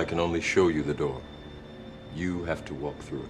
can only show you the door. You have to walk through it.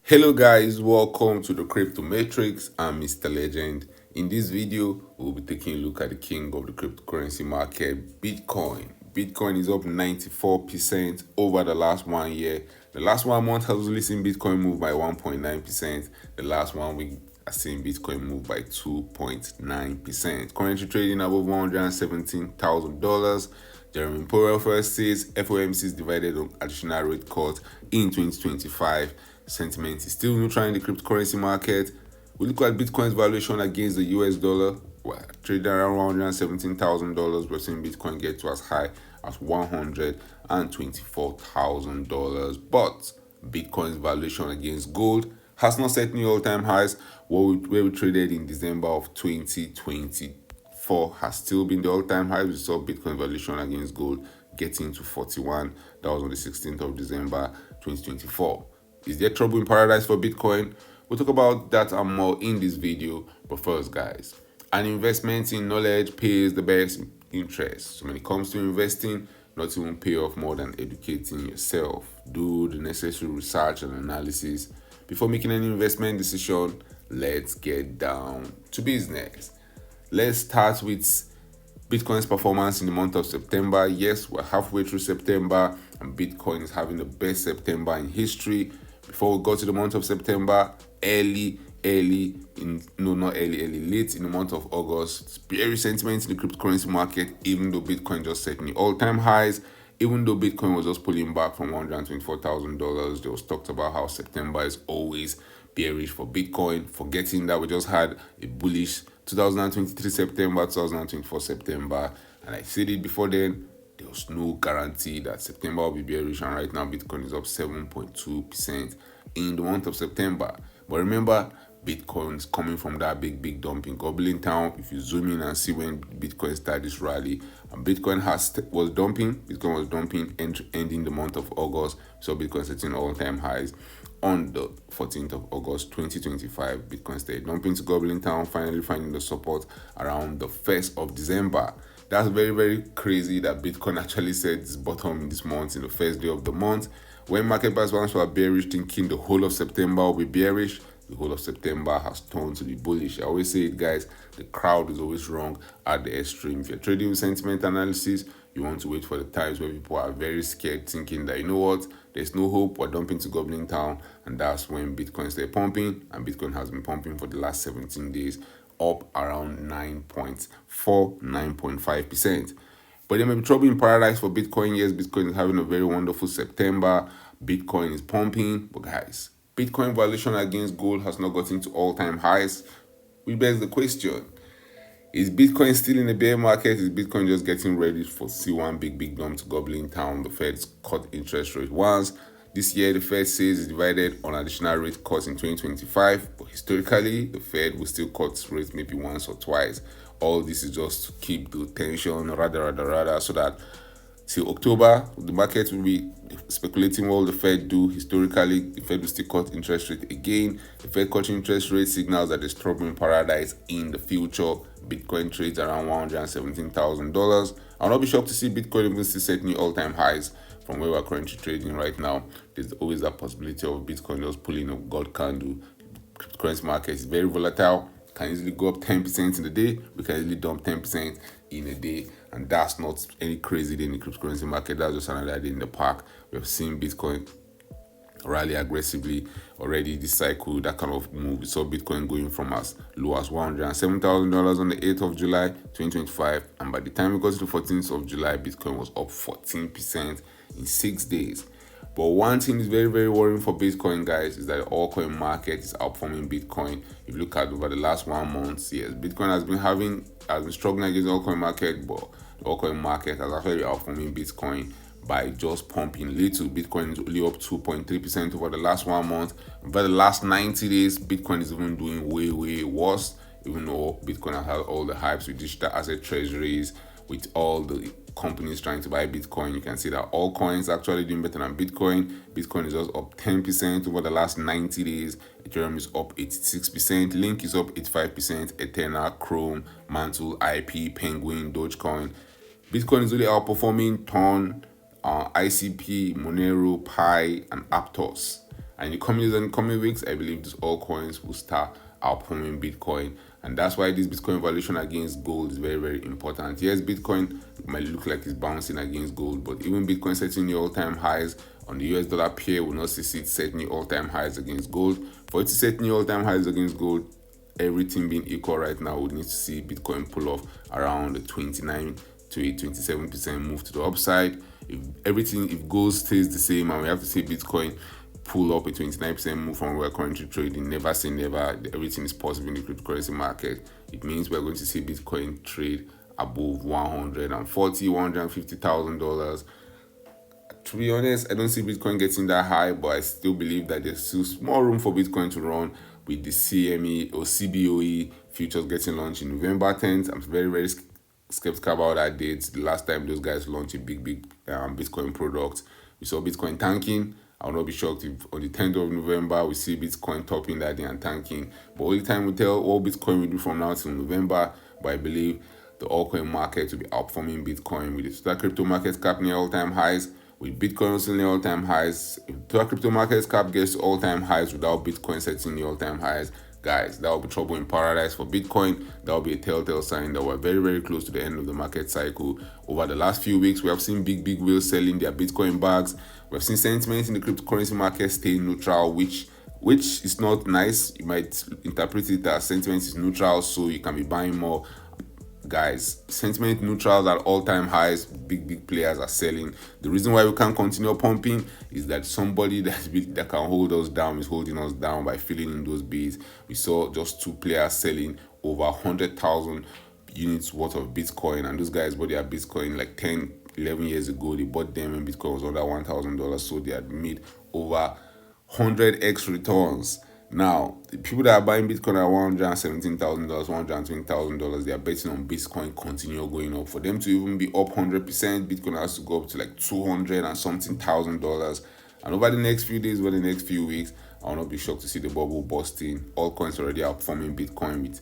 Hello guys, welcome to the Crypto Matrix. I'm Mr. Legend. In this video, we'll be taking a look at the king of the cryptocurrency market, Bitcoin. Bitcoin is up 94% over the last 1 year. The last 1 month has only seen Bitcoin move by 1.9%. The last 1 week has seen Bitcoin move by 2.9%. Currently trading above $117,000. Jeremy Powell first says FOMC is divided on additional rate cut in 2025. Sentiment is still neutral in the cryptocurrency market. We look at Bitcoin's valuation against the US dollar. Well, trading around $117,000. We're seeing Bitcoin get to as high as $124,000. But Bitcoin's valuation against gold has not set new all-time highs. Where we traded in December of 2024 has still been the all-time high. We saw Bitcoin valuation against gold getting to 41. That was on the 16th of December 2024. Is there trouble in paradise for Bitcoin? We'll talk about that and more in this video. But first, guys, an investment in knowledge pays the best interest. So when it comes to investing, nothing will pay off more than educating yourself. Do the necessary research and analysis before making any investment decision. Let's get down to business. Let's start with Bitcoin's performance in the month of September. Yes, we're halfway through September and Bitcoin is having the best September in history. Before we go to the month of September, late in the month of August, bearish sentiment in the cryptocurrency market, even though Bitcoin just set new all-time highs, even though Bitcoin was just pulling back from $124,000, there was talked about how September is always bearish for Bitcoin, forgetting that we just had a bullish 2023 September, 2024 September, and I said it before then, there was no guarantee that September will be bearish, and right now Bitcoin is up 7.2% in the month of September. But remember, Bitcoin is coming from that big dump in Goblin Town. If you zoom in and see when Bitcoin started this rally, and Bitcoin was dumping, ending the month of August. So Bitcoin setting all-time highs on the 14th of August 2025. Bitcoin stayed dumping to Goblin Town, finally finding the support around the 1st of December. That's very crazy that Bitcoin actually set its bottom this month in the first day of the month. When market participants were bearish, thinking the whole of September will be bearish, the whole of September has turned to be bullish. I always say it, guys, the crowd is always wrong at the extreme. If you're trading with sentiment analysis, you want to wait for the times where people are very scared, thinking that, you know what, there's no hope, we're dumping to Goblin Town, and that's when Bitcoin started pumping, and Bitcoin has been pumping for the last 17 days, up around 9.5%. But there may be trouble in paradise for Bitcoin. Yes, Bitcoin is having a very wonderful September. Bitcoin is pumping. But guys, Bitcoin valuation against gold has not gotten to all-time highs. Which begs the question, is Bitcoin still in a bear market? Is Bitcoin just getting ready for C1 big dump to Goblin Town? The Fed's cut interest rate once. This year, the Fed says it's divided on additional rate cuts in 2025, but historically, the Fed will still cut rates maybe once or twice. All this is just to keep the tension, rather, so that till October, the market will be speculating what the Fed do. Historically, the Fed will still cut interest rate again. The Fed cutting interest rate signals that there's trouble in paradise in the future. Bitcoin trades around $117,000. I'll not be shocked to see Bitcoin even still set new all-time highs from where we're currently trading right now. There's always a possibility of Bitcoin just pulling a gold candle. Cryptocurrency market is very volatile. Can easily go up 10% in a day. We can easily dump 10% in a day. And that's not any crazy day in the cryptocurrency market. That's just another day in the park. We have seen Bitcoin rally aggressively already this cycle, that kind of move. We saw Bitcoin going from as low as $107,000 on the 8th of July 2025, and by the time we got to the 14th of July, Bitcoin was up 14% in 6 days. But one thing is very worrying for Bitcoin, guys, is that the altcoin market is outperforming Bitcoin. If you look at over the last 1 month, yes, Bitcoin has been struggling against the altcoin market, but the altcoin market has actually been outperforming Bitcoin by just pumping little. Bitcoin is only up 2.3% over the last 1 month. Over the last 90 days, Bitcoin is even doing way worse, even though Bitcoin has had all the hypes with digital asset treasuries, with all the companies trying to buy Bitcoin. You can see that Altcoins actually doing better than Bitcoin. Bitcoin is just up 10% over the last 90 days. Ethereum is up 86%. Link is up 85%. Ether, Chrome, Mantle, IP, Penguin, Dogecoin. Bitcoin is really outperforming Ton, ICP, Monero, Pi, and Aptos. And in the coming weeks, I believe these altcoins will start outperforming Bitcoin. And that's why this Bitcoin valuation against gold is very, very important. Yes, Bitcoin might look like it's bouncing against gold, but even Bitcoin setting new all-time highs on the US dollar pair will not see it set new all-time highs against gold. For it to set new all-time highs against gold, everything being equal right now, we need to see Bitcoin pull off around the 29 to a 27% move to the upside. If gold stays the same, and we have to see Bitcoin pull up a 29% move from where we're currently trading, never say never. Everything is possible in the cryptocurrency market. It means we're going to see Bitcoin trade above $150,000. To be honest, I don't see Bitcoin getting that high, but I still believe that there's still small room for Bitcoin to run with the CME or CBOE futures getting launched in November 10th. I'm very, very skeptical about that date. The last time those guys launched a big Bitcoin product, we saw Bitcoin tanking. I will not be shocked if on the 10th of November we see Bitcoin topping that day and tanking. But only time will tell what Bitcoin will do from now till November. But I believe the altcoin market will be outperforming Bitcoin with the total crypto market cap near all-time highs, with Bitcoin also near all-time highs. If total crypto market cap gets to all-time highs without Bitcoin setting the all-time highs, guys, that will be trouble in paradise for Bitcoin. That will be a telltale sign that we're very, very close to the end of the market cycle. Over the last few weeks, we have seen big whales selling their Bitcoin bags. We've seen sentiment in the cryptocurrency market stay neutral, which is not nice. You might interpret it as sentiment is neutral, so you can be buying more. Guys, sentiment neutral at all-time highs. Big players are selling. The reason why we can't continue pumping is that somebody that can hold us down is holding us down by filling in those bids. We saw just two players selling over 100,000 units worth of Bitcoin, and those guys bought their Bitcoin like 10-11 years ago. They bought them when Bitcoin was under $1,000, so they had made over 100x returns. Now, the people that are buying Bitcoin at $117,000, $120,000, they are betting on Bitcoin continue going up. For them to even be up 100%, Bitcoin has to go up to like $200 and something thousand. And over the next few days, over the next few weeks, I will not be shocked to see the bubble busting. Altcoins already outperforming Bitcoin with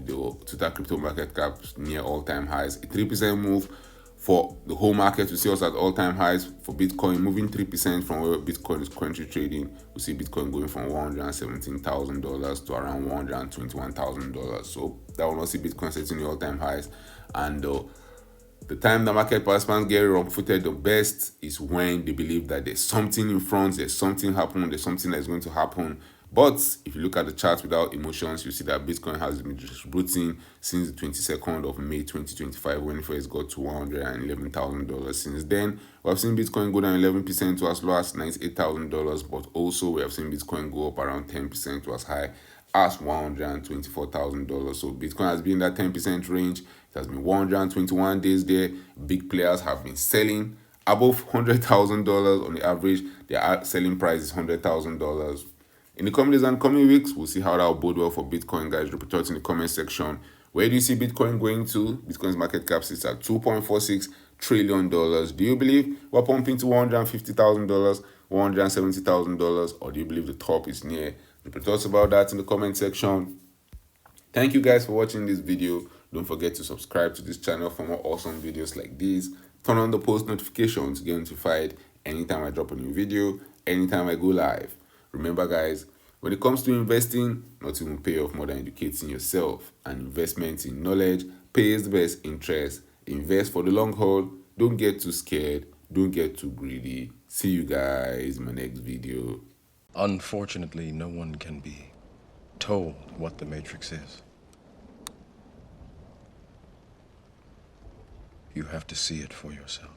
the total crypto market cap near all-time highs. A 3% move for the whole market. We see us at all-time highs for Bitcoin, moving 3% from where Bitcoin is currently trading. We see Bitcoin going from $117,000 to around $121,000. So that will not see Bitcoin setting the all-time highs. And the time the market participants get wrong-footed the best is when they believe that there's something in front, there's something happening, there's something that's going to happen. But if you look at the charts without emotions, you see that Bitcoin has been distributing since the 22nd of May 2025 when it first got to $111,000. Since then, we have seen Bitcoin go down 11% to as low as $98,000, but also we have seen Bitcoin go up around 10% to as high as $124,000. So Bitcoin has been in that 10% range. It has been 121 days there. Big players have been selling above $100,000 on the average. Their selling price is $100,000. In the coming days and coming weeks, we'll see how that will bode well for Bitcoin, guys. Report out in the comment section. Where do you see Bitcoin going to? Bitcoin's market cap sits at $2.46 trillion. Do you believe we're pumping to $150,000, $170,000, or do you believe the top is near? Report out about that in the comment section. Thank you guys for watching this video. Don't forget to subscribe to this channel for more awesome videos like these. Turn on the post notifications to get notified anytime I drop a new video, anytime I go live. Remember, guys, when it comes to investing, nothing will pay off more than educating yourself. And investment in knowledge pays the best interest. Invest for the long haul. Don't get too scared. Don't get too greedy. See you guys in my next video. Unfortunately, no one can be told what the Matrix is. You have to see it for yourself.